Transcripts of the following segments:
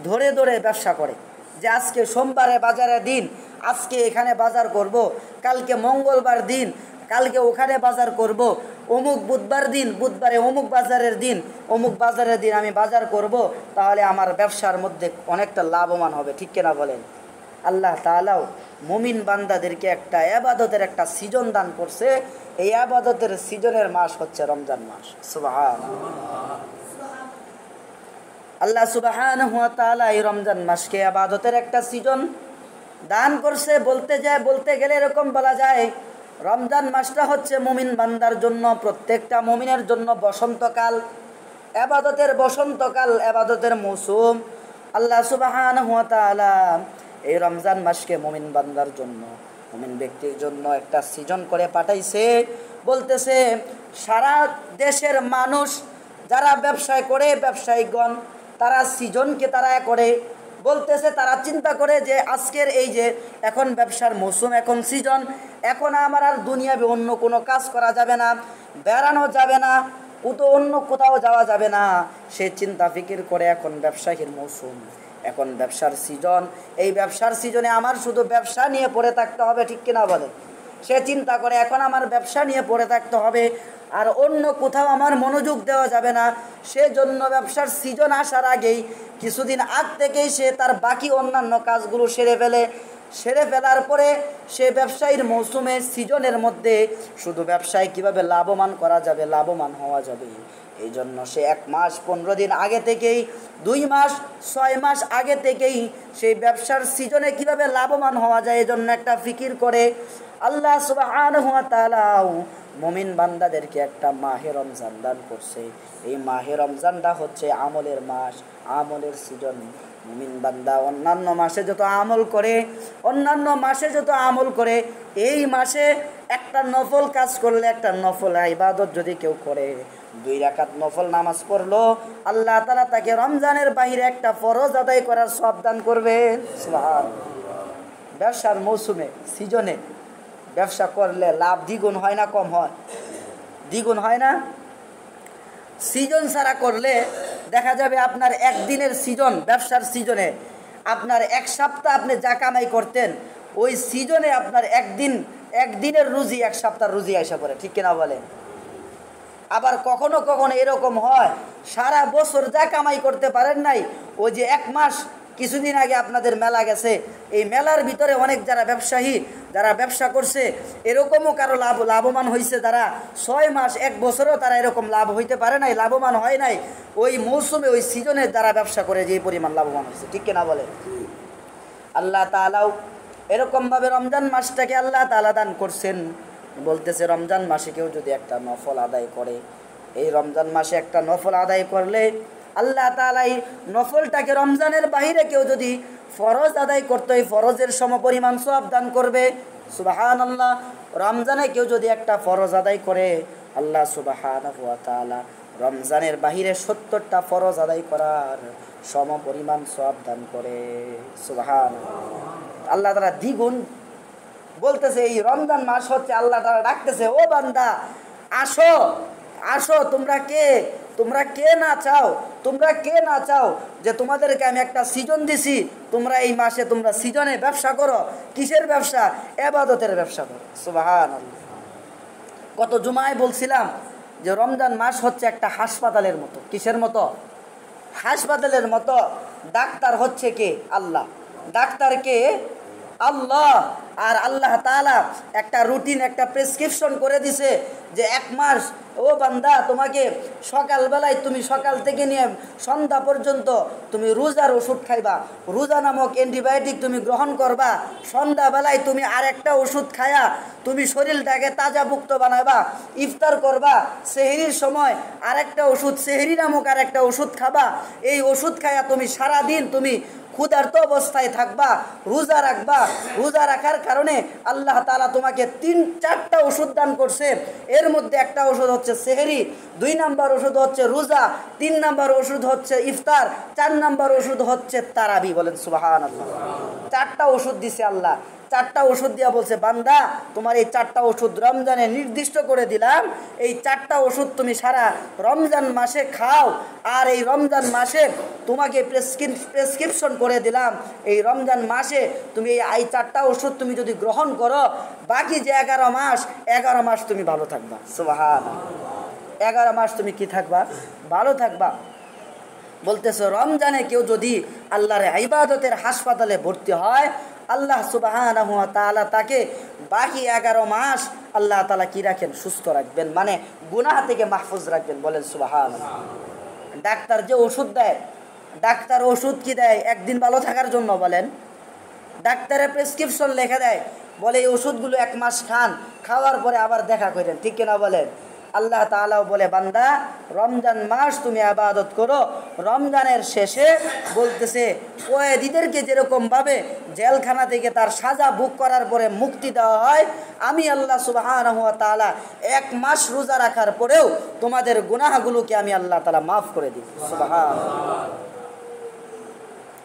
ধরে ধরে ব্যবসা করে, যে আজকে সোমবারে বাজারে দিন, আজকে এখানে বাজার করব, কালকে মঙ্গলবার দিন, কালকে ওখানে বাজার করব, অমুক বুধবার দিন, বুধবারে অমুক বাজারের দিন, অমুক বাজারের দিন আমি বাজার করব, তাহলে আমার ব্যবসার মধ্যে অনেকটা লাভবান হবে। ঠিক কিনা বলেন? আল্লাহ তাআলাও মুমিন বান্দাদেরকে একটা ইবাদতের একটা সিজন দান করছে। এই ইবাদতের সিজনের মাস হচ্ছে রমজান মাস। সুবহানাল্লাহ। আল্লাহ সুবহানাহু ওয়া তাআলা এই রমজান মাসকে ইবাদতের একটা সিজন দান করছে। বলতে গেলে এরকম বলা যায়, রমজান মাসটা হচ্ছে মুমিন বান্দার জন্য, প্রত্যেকটা মুমিনের জন্য বসন্তকাল, ইবাদতের বসন্তকাল, ইবাদতের মৌসুম। আল্লাহ সুবহানাহু ওয়া তাআলা এই রমজান মাসকে মুমিন বান্দার জন্য, মুমিন ব্যক্তির জন্য একটা সিজন করে পাঠাইছে। বলতেছে সারা দেশের মানুষ যারা ব্যবসায় করে, ব্যবসায়িকগণ, তারা সিজনকে তারা করে, বলতেছে তারা চিন্তা করে যে আজকের এই যে এখন ব্যবসার মৌসুম, এখন সিজন, এখন আমার আর দুনিয়াবি অন্য কোনো কাজ করা যাবে না, বেড়ানো যাবে না, অন্য কোথাও যাওয়া যাবে না। সে চিন্তা ফিকির করে এখন ব্যবসায়ীর মৌসুম, এখন ব্যবসার সিজন, এই ব্যবসার সিজনে আমার শুধু ব্যবসা নিয়ে পড়ে থাকতে হবে। ঠিক কিনা বলে? সে চিন্তা করে এখন আমার ব্যবসা নিয়ে পড়ে থাকতে হবে, আর অন্য কোথাও আমার মনোযোগ দেওয়া যাবে না। সেজন্য ব্যবসার সিজন আসার আগেই, কিছুদিন আগ থেকেই সে তার বাকি অন্যান্য কাজগুলো সেরে ফেলার পরে সে ব্যবসায়ীর মৌসুমে, সিজনের মধ্যে শুধু ব্যবসায় কিভাবে লাভবান করা যাবে, লাভবান হওয়া যাবে, এই জন্য সে 1 মাস 15 দিন আগে থেকেই, 2 মাস 6 মাস আগে থেকেই সেই ব্যবসার সিজনে কিভাবে লাভবান হওয়া যায় এই জন্য একটা ফিকির করে। আল্লাহ সুবহানাহু ওয়া তাআলা মুমিন বান্দাদেরকে একটা মাহে রমজান দান করছে। এই মাহে রমজানটা হচ্ছে আমলের মাস, আমলের সিজন। মুমিন বান্দা অন্যান্য মাসে যত আমল করে, এই মাসে একটা নফল কাজ করলে, একটা নফল ইবাদত যদি কেউ করে, 2 রাকাত নফল নামাজ পড়লো, আল্লাহ তাআলা তাকে রমজানের বাইরে একটা ফরজ আদায় করার সওয়াব দান করবেন। সুবহানাল্লাহ। ব্যবসার মৌসুমে, সিজনে ব্যবসা করলে লাভ দ্বিগুণ হয় না কম হয়? দ্বিগুণ হয় না? সিজন ছাড়া করলে দেখা যাবে আপনার একদিনের সিজন, ব্যবসার সিজনে আপনার 1 সপ্তাহ আপনি যা কামাই করতেন, ওই সিজনে আপনার একদিনের রুজি 1 সপ্তাহ রুজি আসা পড়ে। ঠিক কিনা বলেন? আবার কখনো কখনো এরকম হয়, সারা বছর যা কামাই করতে পারেন নাই, ওই যে 1 মাস, কিছুদিন আগে আপনাদের মেলা গেছে, এই মেলার ভিতরে অনেক যারা ব্যবসায়ী, যারা ব্যবসা করছে, এরকমও কারো লাভবান হয়েছে, তারা 6 মাস 1 বছরও তারা এরকম লাভ হইতে পারে নাই, লাভবান হয় নাই, ওই মৌসুমে, ওই সিজনে যারা ব্যবসা করে যে পরিমাণ লাভবান হয়েছে। ঠিক কিনা বলে? আল্লাহ তাআলাও এরকমভাবে রমজান মাসটাকে আল্লাহ তাআলা দান করছেন। বলতেছে রমজান মাসে কেউ যদি একটা নফল আদায় করে, এই রমজান মাসে একটা নফল আদায় করলে আল্লাহ তাআলা এই নফলটাকে রমজানের বাইরে কেউ যদি ফরজ আদায় করতে, এই ফরজের সমপরিমাণ সওয়াব দান করবে। সুবহানাল্লাহ। রমজানে কেউ যদি একটা ফরজ আদায় করে, আল্লাহ সুবহানাহু ওয়া তাআলা রমজানের বাইরে 70টা ফরজ আদায় করার সমপরিমাণ সওয়াব দান করে। সুবহানাল্লাহ। আল্লাহ তাআলা দ্বিগুণ বলতেছে, এই রমজান মাস হচ্ছে, আল্লাহ তাআলা ডাকতেছে, ও বান্দা আসো, আসো, তোমরা কে না চাও যে তোমাদেরকে আমি একটা সিজন দিছি, তোমরা এই মাসে তোমরা সিজনে ব্যবসা করো। কিসের ব্যবসা? ইবাদতের ব্যবসা করো। সুবহানাল্লাহ। গত জুমায় বলছিলাম যে রমজান মাস হচ্ছে একটা হাসপাতালের মতো। কিসের মতো? হাসপাতালের মতো। ডাক্তার হচ্ছে কে? আল্লাহ। ডাক্তার কে? আল্লাহ। আর আল্লাহ তাআলা একটা রুটিন, একটা প্রেসক্রিপশন করে দিছে যে 1 মাস, ও বান্দা, তোমাকে সকালবেলায়, তুমি সকাল থেকে নিয়ে সন্ধ্যা পর্যন্ত তুমি রোজার ওষুধ খাইবা, রোজা নামক অ্যান্টিবায়োটিক তুমি গ্রহণ করবা, সন্ধ্যাবেলায় তুমি আরেকটা ওষুধ খায়া তুমি শরীরটাকে তাজাভুক্ত বানাবা, ইফতার করবা, সেহরির সময় আরেকটা ওষুধ, সেহরি নামক আরেকটা ওষুধ খাবা, এই ওষুধ খায়া তুমি সারাদিন তুমি ক্ষুধার্ত অবস্থায় থাকবা, রোজা রাখবা। রোজা রাখার কারণে আল্লাহ তাআলা তোমাকে 3-4টা ওষুধ দান করছে। এর মধ্যে একটা ওষুধ হচ্ছে সেহরি, 2 নাম্বার ওষুধ হচ্ছে রোজা, 3 নাম্বার ওষুধ হচ্ছে ইফতার, 4 নাম্বার ওষুধ হচ্ছে তারাবি। বলেন সুবহানাল্লাহ। 4টা ওষুধ দিছে আল্লাহ। 4টা ওষুধ দিয়া বলছে, বান্দা তোমার এই 4টা ওষুধ রমজানে নির্দিষ্ট করে দিলাম, এই 4টা ওষুধ তুমি সারা রমজান মাসে খাও। আর এই রমজান মাসে তোমাকে প্রেসক্রিপশন করে দিলাম, এই রমজান মাসে তুমি এই 4টা ওষুধ তুমি যদি গ্রহণ করো, বাকি যে 11 মাস তুমি ভালো থাকবা। সুবহানাল্লাহ, 11 মাস তুমি কি থাকবা? ভালো থাকবা। বলতেছে রমজানে কেউ যদি আল্লাহর ইবাদতের হাসপাতালে ভর্তি হয়, আল্লাহ সুবহানাহু ওয়া তাআলা তাকে বাকি 11 মাস আল্লাহ তাআলা কি রাখেন? সুস্থ রাখবেন, মানে গুনাহ থেকে মাহফুজ রাখবেন। বলেন সুবহানাল্লাহ। ডাক্তার যে ওষুধ দেয়, ডাক্তার ওষুধ কি দেয়? একদিন ভালো থাকার জন্য। বলেন, ডাক্তারের প্রেসক্রিপশন লিখে দেয়, বলে এই ওষুধগুলো 1 মাস খান, খাওয়ার পরে আবার দেখা করেন, ঠিক কিনা বলেন? আল্লাহ তাআলাও বলে, বান্দা রমজান মাস তুমি ইবাদত করো, রমজানের শেষে বলতেছে কয়েদিদেরকে যেরকমভাবে জেলখানা থেকে তার সাজা ভোগ করার পরে মুক্তি দেওয়া হয়, আমি আল্লাহ সুবহানাহু ওয়া তাআলা 1 মাস রোজা রাখার পরেও তোমাদের গুনাহগুলোকে আমি আল্লাহ তাআলা মাফ করে দিই। সুবহানাল্লাহ।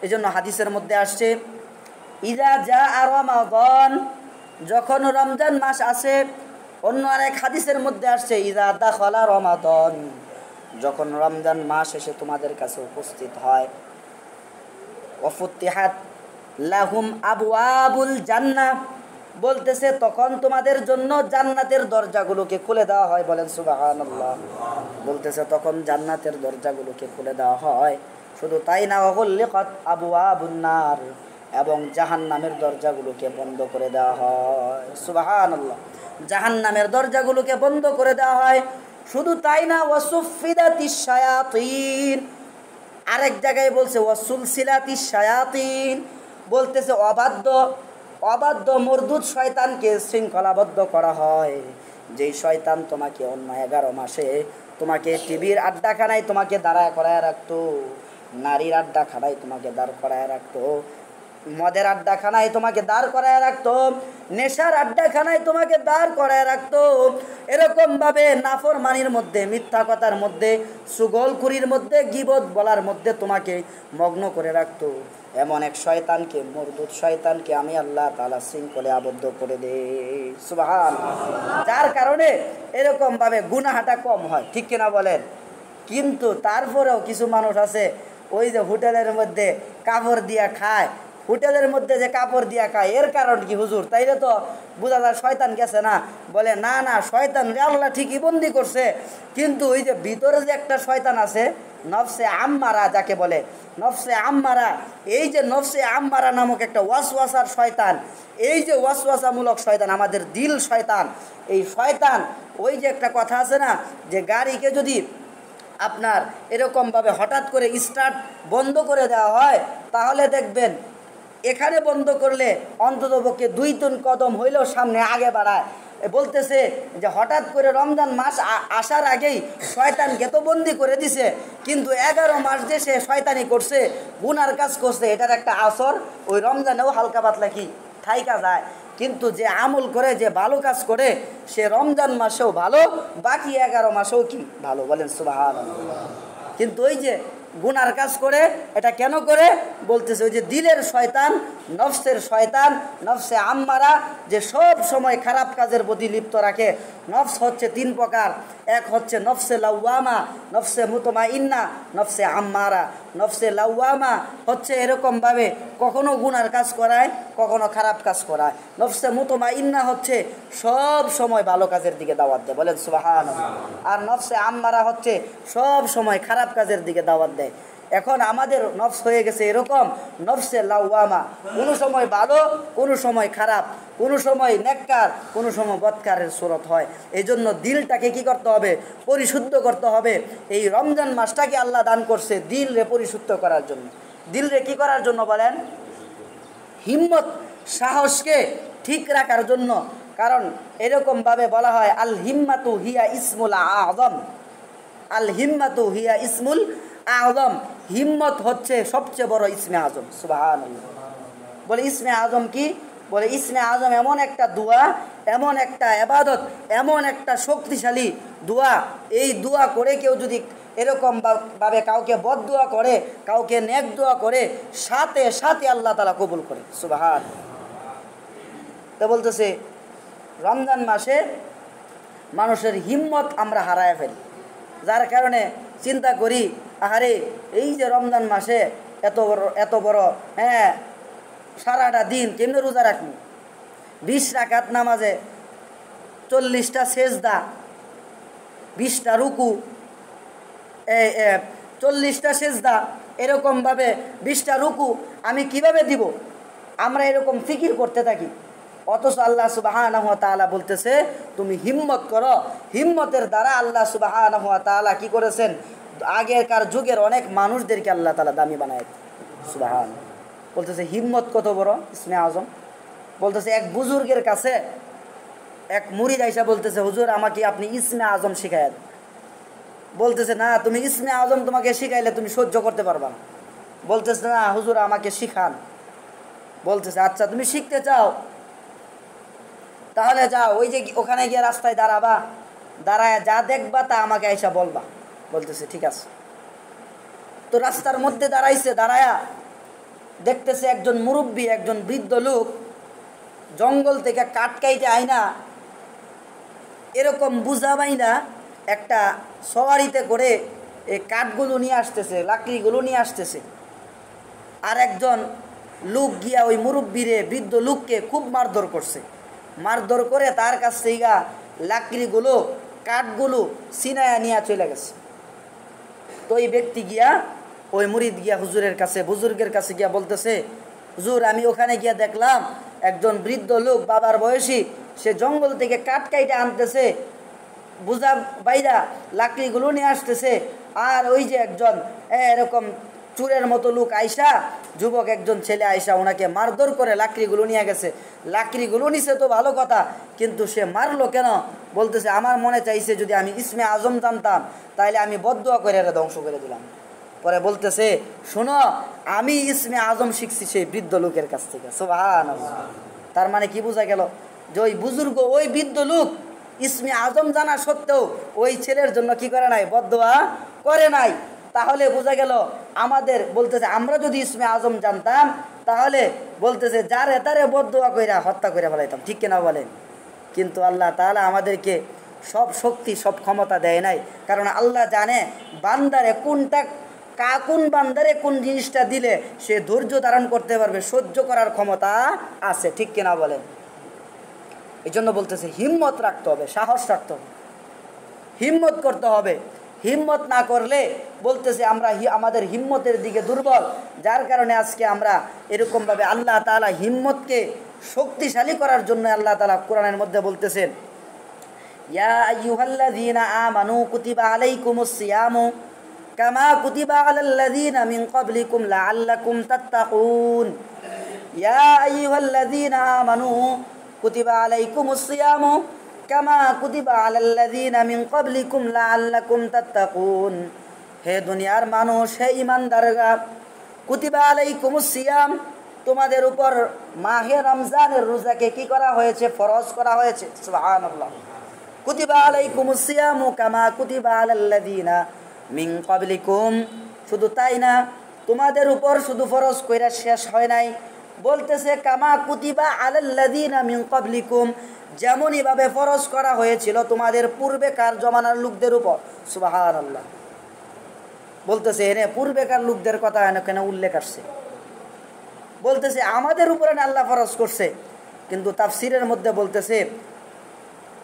এজন্য হাদিসের মধ্যে আসছে, ইযা জাআ রমাদান, যখন রমজান মাস আসে। অন্য আরেক হাদিসের মধ্যে আসছে, ইযা দাখালা রমাদান, যখন রমজান মাস এসে তোমাদের কাছে উপস্থিত হয়। ওয়াফুতিহাত লাহুম আবওয়াবুল জান্নাহ, বলতেছে তখন তোমাদের জন্য জান্নাতের দরজাগুলোকে খুলে দেওয়া হয়। বলেন সুবহানাল্লাহ। বলতেছে তখন জান্নাতের দরজাগুলোকে খুলে দেওয়া হয়। শুধু তাই না, ওয়াগুল্লিকাত আবওয়াবুন নার, এবং জাহান্নামের দরজাগুলোকে বন্ধ করে দেওয়া হয়। সুবহানাল্লাহ। জাহান্নামের দরজাগুলোকে বন্ধ করে দেওয়া হয়। শুধু তাই না, ওয়াসুফিদাতিশ শায়াতিন, আরেক জায়গায় বলছে ওয়াসুলসিলাতিশ শায়াতিন, বলতেছে অবাধ্য মরদুদ শয়তানকে শৃঙ্খলাবদ্ধ করা হয়। যেই শয়তান তোমাকে অন্য 11 মাসে তোমাকে টিভির আড্ডাখানায় তোমাকে দাঁড়ায় করায় রাখতো, নারীর আড্ডাখানায় তোমাকে দাঁড় করায় রাখতো, মদের আড্ডাখানায় তোমাকে দাঁড় করায় রাখতো, নেশার আড্ডাখানায় তোমাকে দাঁড় করায় রাখতো, এরকমভাবে নাফরমানির মধ্যে, মিথ্যা কথার মধ্যে, সুগলখুরির মধ্যে, গীবত বলার মধ্যে তোমাকে মগ্ন করে রাখতো, এমন এক শয়তানকে, মরদুদ শয়তানকে আমি আল্লাহ তাআলা শৃঙ্খলে আবদ্ধ করে দেই। সুবহানাল্লাহ। যার কারণে এরকমভাবে গুনাহটা কম হয়, ঠিক কিনা বলেন? কিন্তু তারপরেও কিছু মানুষ আছে, ওই যে হোটেলের মধ্যে কাপড় দিয়া খায়, হোটেলের মধ্যে যে কাপড় দিয়া খায়, এর কারণ কি হুজুর? তাইলে তো বোঝা যায় শয়তান গেছে না? বলে না না, শয়তান আল্লাহ ঠিকই বন্দি করছে, কিন্তু ওই যে ভিতরে যে একটা শয়তান আছে, নফসে আম্মারা যাকে বলে, নফসে আম্মারা, এই যে নফসে আম্মারা নামক একটা ওয়াসওয়াসার শয়তান, এই যে ওয়াসওয়াসামূলক শয়তান, আমাদের দিল শয়তান, এই শয়তান, ওই যে একটা কথা আছে না, যে গাড়িকে যদি আপনার এরকমভাবে হঠাৎ করে স্টার্ট বন্ধ করে দেওয়া হয়, তাহলে দেখবেন এখানে বন্ধ করলে অন্ততপক্ষে 2-3 কদম হইলেও সামনে আগে বাড়ায়। বলতেছে যে হঠাৎ করে রমজান মাস আসার আগেই শয়তানকে তো বন্দি করে দিছে, কিন্তু 11 মাস যে সে শয়তানি করছে, গুনার কাজ করছে, এটার একটা আসর ওই রমজানেও হালকা পাতলা কি থাইকা যায়। কিন্তু যে আমল করে, যে ভালো কাজ করে, সে রমজান মাসেও ভালো, বাকি 11 মাসেও কি ভালো। বলেন সুবহানাল্লাহ। কিন্তু ওই যে গুনার কাজ করে, এটা কেন করে? বলতেছে ওই যে দিলের শয়তান, নফসের শয়তান, নফসে আম্মারা, যে সব সময় খারাপ কাজের প্রতি লিপ্ত রাখে। নফস হচ্ছে 3 প্রকার, এক হচ্ছে নফসে লাওয়ামা, নফসে মুতমাইন্না, নফসে আম্মারা। নফসে লাওয়ামা হচ্ছে এরকমভাবে কখনো গুনার কাজ করায়, কখনো খারাপ কাজ করায়। নফসে মুতমাইন্না হচ্ছে সব সময় ভালো কাজের দিকে দাওয়াত দেয়। বলেন সুবহানাল্লাহ। আর নফসে আম্মারা হচ্ছে সব সময় খারাপ কাজের দিকে দাওয়াত দেয়। এখন আমাদের নফস হয়ে গেছে এরকম, নফসে লাওয়ামা, কোনো সময় ভালো, কোনো সময় খারাপ, কোনো সময় নেককার, কোনো সময় বদকারের সুরত হয়। এই জন্য দিলটাকে কি করতে হবে? পরিশুদ্ধ করতে হবে। এই রমজান মাসটাকে আল্লাহ দান করছে দিলরে পরিশুদ্ধ করার জন্য। দিলরে কি করার জন্য বলেন? হিম্মত, সাহসকে ঠিক রাখার জন্য। কারণ এরকমভাবে বলা হয়, আল হিম্মাতু হিয়া ইসমুল আযম, আল হিম্মাতু হিয়া ইসমুল আযম, হিম্মত হচ্ছে সবচেয়ে বড় ইসমে আজম। সুবহানাল্লাহ। বলে ইসমে আজম কি? বলে ইসমে আজম এমন একটা দোয়া, এমন একটা ইবাদত, এমন একটা শক্তিশালী দোয়া, এই দোয়া করে কেউ যদি এরকম ভাবে কাউকে বদদোয়া করে, কাউকে নেক দোয়া করে, সাথে সাথে আল্লাহ তাআলা কবুল করে। সুবহানাল্লাহ। তো বলতেছে রমজান মাসে মানুষের হিম্মত আমরা হারায় ফেলি, যার কারণে চিন্তা করি আহারে এই যে রমজান মাসে এত বড় সারাটা দিন কেমনে রোজা রাখবো, 20 রাকাত নামাজে 40টা সেজদা, 20টা রুকু, 40টা সেজদা, এরকমভাবে 20টা রুকু আমি কিভাবে দিব, আমরা এরকম ফিকির করতে থাকি। অথচ আল্লাহ সুবহানাহু ওয়া তাআলা বলতেছে তুমি হিম্মত করো। হিম্মতের দ্বারা আল্লাহ সুবহানাহু ওয়া তাআলা কি করেছেন, আগেকার যুগের অনেক মানুষদেরকে আল্লাহ তাআলা দামি বানায়। সুবহান, বলতেছে হিম্মত কত বড় ইসমে আজম। বলতেছে এক বুজুর্গের কাছে এক মুরিদ আইসা বলতেছে হুজুর আমাকে আপনি ইসমে আজম শিখায় দেন। বলতেছে না তুমি ইসমে আজম তোমাকে শিখাইলে তুমি সহ্য করতে পারবা না। বলতেছে না হুজুর আমাকে শিখান। বলতেছে আচ্ছা তুমি শিখতে চাও তাহলে যাও, ওই যে ওখানে গিয়ে রাস্তায় দাঁড়াবা, দাঁড়ায় যা দেখবা তা আমাকে আইসা বলবা। বলতেছে ঠিক আছে। তো রাস্তার মধ্যে দাঁড়াইছে, দাঁড়ায়া দেখতেছে একজন মুরব্বী, একজন বৃদ্ধ লোক জঙ্গল থেকে কাঠ কাইটে আইনা এরকম বুঝাবাই না একটা সওয়ারিতে করে এই কাঠগুলো নিয়ে আসতেছে, লাকড়িগুলো নিয়ে আসতেছে। আর একজন লোক গিয়া ওই মুরব্বীরে, বৃদ্ধ লোককে খুব মারধর করছে। মারধর করে তার কাছ থেকে লাকড়িগুলো, কাঠগুলো ছিনায়া নিয়ে চলে গেছে। তো এই ব্যক্তি গিয়া, ওই মুরিদ গিয়া হুজুরের কাছে, বুজুর্গের কাছে গিয়া বলতেছে হুজুর আমি ওখানে গিয়া দেখলাম একজন বৃদ্ধ লোক বাবার বয়সী, সে জঙ্গল থেকে কাঠ কাইটা আনতেছে, বুঝা বাইরা লাকড়িগুলো নিয়ে আসতেছে। আর ওই যে একজন এরকম চুরের মতো লোক আইসা, যুবক একজন ছেলে আইসা ওনাকে মারধর করে লাকড়িগুলো নিয়ে গেছে। লাকড়িগুলো নিছে তো ভালো কথা, কিন্তু সে মারলো কেন? বলতেছে আমার মনে চাইছে যদি আমি ইসমে আজম জানতাম তাইলে আমি বদদুয়া করে এরা ধ্বংস করে দিলাম। পরে বলতেছে শোনো আমি ইসমে আজম শিখছি সেই বৃদ্ধ লোকের কাছ থেকে। সুবহানাল্লাহ। তার মানে কি বোঝা গেল যে ওই বুজুর্গ, ওই বৃদ্ধ লোক ইসমে আজম জানা সত্ত্বেও ওই ছেলের জন্য কি করে নাই, বদদুয়া করে নাই। তাহলে বোঝা গেল আমাদের, বলতেছে আমরা যদি ইসমে আজম জানতাম তাহলে বলতেছে যারে তারে বদদুয়া কইরা হত্যা করে ফেলাইতাম, ঠিক কিনা বলেন? কিন্তু আল্লাহ তাআলা আমাদেরকে সব শক্তি, সব ক্ষমতা দেয় নাই, কারণ আল্লাহ জানে বান্দারে কোন বান্দারে কোন জিনিসটা দিলে সে ধৈর্য ধারণ করতে পারবে, সহ্য করার ক্ষমতা আছে, ঠিক কিনা বলেন? এই জন্য বলতেছে হিম্মত রাখতে হবে, সাহস রাখতে হবে, হিম্মত করতে হবে। হিম্মত না করলে বলতেছে আমরা আমাদের হিম্মতের দিকে দুর্বল, যার কারণে আজকে আমরা এরকমভাবে আল্লাহ তাআলা হিম্মতকে শক্তিশালী করার জন্য আল্লাহ তাআলা কোরআনের মধ্যে বলতেছেন ইয়া আইয়ুহাল্লাযীনা আমানু কুতিবা আলাইকুমুস সিয়ামু কামা কুতিবা আলাল্লাযীনা মিন ক্বাবলিকুম লাআল্লাকুম তাত্তাকুন। ইয়া আইয়ুহাল্লাযীনা আমানু কুতিবা আলাইকুমুস সিয়ামু কামা কুতিবা আলাল্লাযীনা মিন ক্বাবলিকুম লাআল্লাকুম তাত্তাকুন। হে দুনিয়ার মানুষ, হে ঈমানদাররা, কুতিবা আলাইকুমুস সিয়াম, তোমাদের উপর মাহে রমজানের রোজাকে কি করা হয়েছে, ফরজ করা হয়েছে। সুবহানাল্লাহ। কুতিবা আলাইকুমুস সিয়ামু কামা কুতিবা আলাল্লাযীনা মিন ক্বাবলিকুম। শুধু তাই না, তোমাদের উপর শুধু ফরজ কইরা শেষ হয় নাই, বলতেছে কামা কুতিবা আলাল্লাযীনা মিন ক্বাবলিকুম, যেমনইভাবে ফরজ করা হয়েছিল তোমাদের পূর্বেকার জমানার লোকদের উপর। সুবহানাল্লাহ। বলতেছে এনে পূর্বেকার লোকদের কথা এখানে উল্লেখ আসছে, বলতেছে আমাদের উপরে আল্লাহ ফরজ করছে, কিন্তু তাফসীরের মধ্যে বলতেছে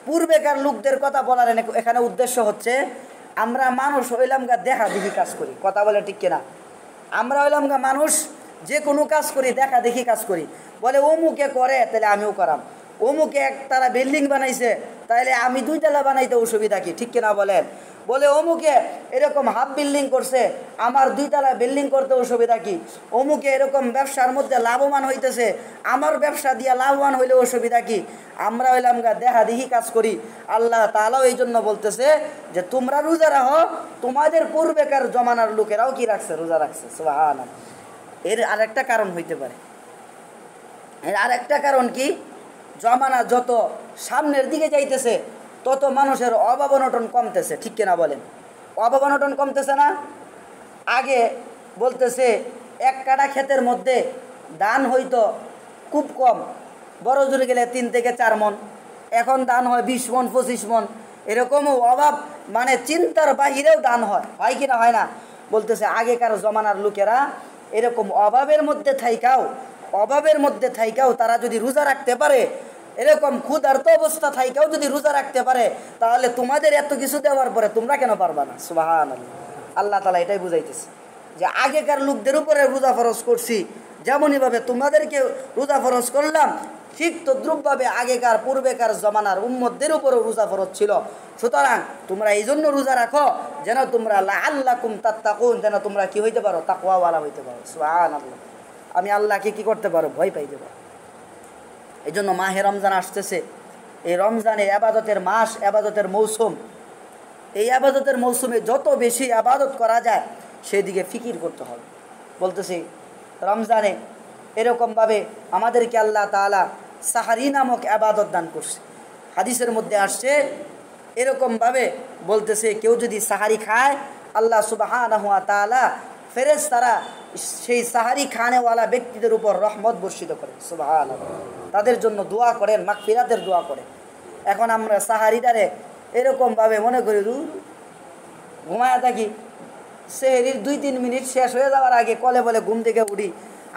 পূর্বেকার লোকদের কথা বলার এখানে উদ্দেশ্য হচ্ছে আমরা মানুষ হইলাম গা দেখা দেখি কাজ করি, কথা বলে ঠিক কিনা? আমরা হইলাম গা মানুষ, যে কোনো কাজ করি দেখা দেখি কাজ করি। বলে অমুকে করে তাহলে আমিও করাম, অমুকে একতলা বিল্ডিং বানাইছে তাইলে আমি 2 তলা বানাইতে অসুবিধা কি, ঠিক কিনা বলেন? বলে অমুকে এরকম হাফ বিল্ডিং করছে, আমার 2 তলা বিল্ডিং করতে অসুবিধা কি? অমুকে এরকম ব্যবসার মধ্যে লাভবান হইতেছে, আমার ব্যবসা দিয়া লাভবান হইলে অসুবিধা কি? আমরা হইলাম গা দেখা দেখি কাজ করি। আল্লাহ তাআলাও এই জন্য বলতেছে যে তোমরা রোজা রাখো, তোমাদের পূর্বেকার জমানার লোকেরাও কি রাখছে, রোজা রাখছে। সুবহানাল্লাহ। এর আরেকটা কারণ হইতে পারে, এর আরেকটা কারণ কি, জমানা যত সামনের দিকে যাইতেছে তত মানুষের অভাব অনটন কমতেছে, ঠিক কিনা বলেন? অভাব অনটন কমতেছে না? আগে বলতেছে 1 কাঠা ক্ষেতের মধ্যে ধান হইতো খুব কম, বড় জোরে গেলে 3 থেকে 4 মন, এখন দান হয় 20 মন 25 মন, এরকমও অভাব, মানে চিন্তার বাহিরেও দান হয়, হয় কি না হয় না? বলতেছে আগেকার জমানার লোকেরা এরকম অভাবের মধ্যে থাইকাও তারা যদি রোজা রাখতে পারে, এরকম ক্ষুধার্ত অবস্থা থাইকাও যদি রোজা রাখতে পারে, তাহলে তোমাদের এত কিছু দেওয়ার পরে তোমরা কেন পারবা না? সুবহানাল্লাহ। আল্লাহ তাআলা এটাই বুঝাইতেছে যে আগেকার লোকদের উপরে রোজা ফরজ করছি, যেমনইভাবে তোমাদেরকে রোজা ফরজ করলাম, ঠিক তদ্রুপভাবে আগেকার পূর্বেকার জমানার উম্মতদের উপরও রোজা ফরজ ছিল। সুতরাং তোমরা এই জন্য রোজা রাখো যেন তোমরা লাআল্লাকুম তাত্তাকুন, যেন তোমরা কি হইতে পারো? তাকওয়াওয়ালা হইতে পারো। সুবহানাল্লাহ। আমি আল্লাহকে কি করতে পারো? ভয় পাইতে পারো। এই জন্য মাহে রমজান আসতেছে, এই রমজানে আবাদতের মাস, আবাদতের মৌসুম। এই আবাদতের মৌসুমে যত বেশি আবাদত করা যায় সেদিকে ফিকির করতে হবে। বলতেছি রমজানে এরকমভাবে আমাদেরকে আল্লাহ তাআলা সাহারি নামক আবাদত দান করছে। হাদিসের মধ্যে আসছে এরকমভাবে, বলতেছে কেউ যদি সাহারি খায়, আল্লাহ সুবহানাহু ওয়া তাআলা ফেরেশতারা সেই সাহারি খানেওয়ালা ব্যক্তিদের উপর রহমত বর্ষিত করে। সুবহানাল্লাহ। তাদের জন্য দোয়া করেন, মাগফিরাতের দোয়া করে। এখন আমরা সাহারিটারে এরকমভাবে মনে করি ঘুমায়া থাকি, সেহরির 2-3 মিনিট শেষ হয়ে যাওয়ার আগে কলে বলে ঘুম থেকে উঠি,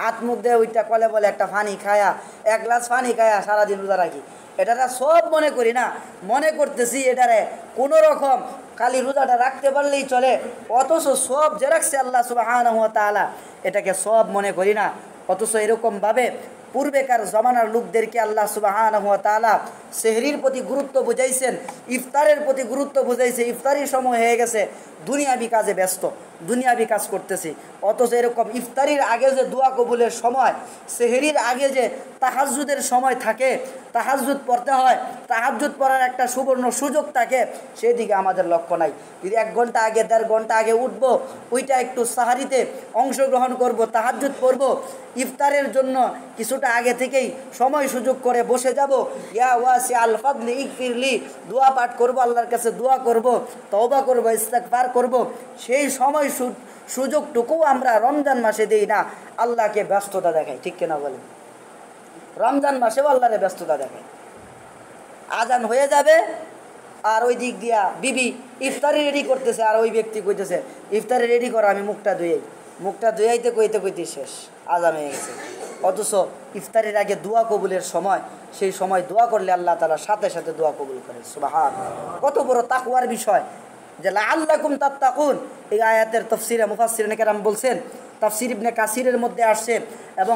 হাত মুখ দিয়ে ওইটা কলে বলে একটা পানি খায়া, 1 গ্লাস পানি খায়া সারাদিন রোজা রাখি। এটারা সব মনে করি না, মনে করতেছি এটারে কোনো রকম খালি রোজাটা রাখতে পারলেই চলে, অথচ সব যে রাখছে আল্লাহ সুবহানাহু ওয়া তাআলা, এটাকে সব মনে করি না। অথচ এরকমভাবে পূর্বেকার জমানার লোকদেরকে আল্লাহ সুবহানাহু ওয়া তাআলা সেহরির প্রতি গুরুত্ব বুঝাইছেন, ইফতারের প্রতি গুরুত্ব বুঝাইছে। ইফতারির সময় হয়ে গেছে, দুনিয়াবি কাজে ব্যস্ত, দুনিয়াবি কাজ করতেছি। অথচ এরকম ইফতারির আগে যে দোয়া কবুলের সময়, সেহরির আগে যে তাহাজ্জুদের সময় থাকে, তাহাজ্জুদ পড়তে হয়, তাহাজ্জুদ পড়ার একটা সুবর্ণ সুযোগ থাকে, সেদিকে আমাদের লক্ষ্য নাই। যদি 1 ঘন্টা আগে 1.5 ঘন্টা আগে উঠবো, ওইটা একটু সাহারিতে অংশগ্রহণ করব, তাহাজ্জুদ পড়ব, ইফতারের জন্য কিছুটা আগে থেকেই সময় সুযোগ করে বসে যাব, ইয়া ওয়াসি আল ফাদলি ইগফিরলি, দোয়া পাঠ করব, আল্লাহর কাছে দোয়া করব, তওবা করব, ইস্তেগফার করব। সেই সময় সুযোগটুকু আমরা রমজান মাসে দেই না, আল্লাহকে ব্যস্ততা দেখাই। ঠিক কিনা বলেন? রমজান মাসেও আল্লাহরে ব্যস্ততা দেখাই। আজান হয়ে যাবে আর ওই দিক দিয়া বিবি ইফতারি রেডি করতেছে, আর ওই ব্যক্তি কইতেছে ইফতারি রেডি করো, আমি মুখটা ধুয়াইতে কইতে শেষ, আজান হয়ে গেছে। অথচ ইফতারের আগে দোয়া কবুলের সময়, সেই সময় দোয়া করলে আল্লাহ তাআলা সাথে সাথে দোয়া কবুল করে। সুবহানাল্লাহ। কত বড় তাকওয়ার বিষয় যে লাআল্লাকুম তাত্তাকুন। এই আয়াতের তাফসীরে মুফাসসিরিনে কেরাম বলছেন, তাফসীর ইবনে কাসিরের মধ্যে আসছে এবং